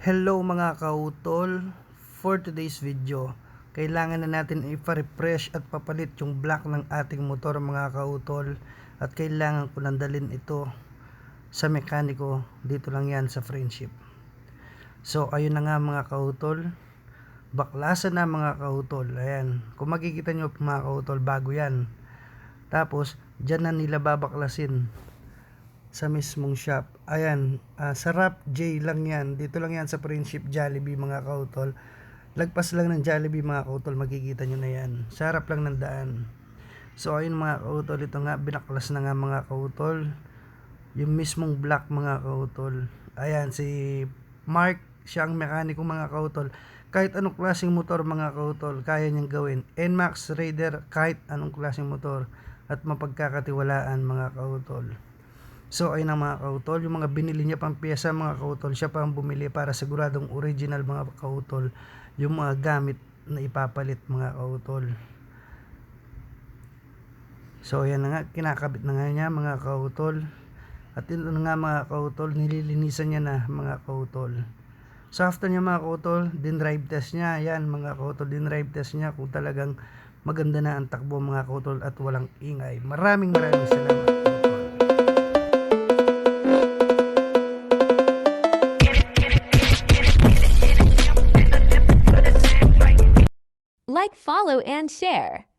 Hello mga kautol, for today's video, kailangan na natin ipa-refresh at papalit yung block ng ating motor mga kautol, at kailangan ko nandalin ito sa mekaniko. Dito lang yan sa Friendship. So ayun na nga mga kautol, baklasan na mga kautol. Ayan, kung makikita nyo mga kautol, bago yan. Tapos dyan na nila babaklasin sa mismong shop. Ayan, sa Rap J lang yan. Dito lang yan sa Friendship Jollibee mga kautol. Lagpas lang ng Jollibee mga kautol, makikita nyo na yan. Sa harap lang ng daan. So ayun mga kautol, ito nga, binaklas na nga mga kautol. Yung mismong block mga kautol. Ayan, si Mark, siya ang mekaniko mga kautol. Kahit anong klaseng motor mga kautol, kaya niyang gawin. NMAX, Raider, kahit anong klaseng motor. At mapagkakatiwalaan mga kautol. So ayun ang mga kautol, yung mga binili niya pang piyesa mga kautol, siya pa ang bumili para siguradong original mga kautol yung mga gamit na ipapalit mga kautol. So ayan na nga, kinakabit na nga niya mga kautol. At ito na nga mga kautol, nililinisan niya na mga kautol. So after niya mga kautol, din-drive test niya. Ayan mga kautol, din-drive test niya kung talagang maganda na ang takbo mga kautol at walang ingay. Maraming salamat. Like, follow, and share.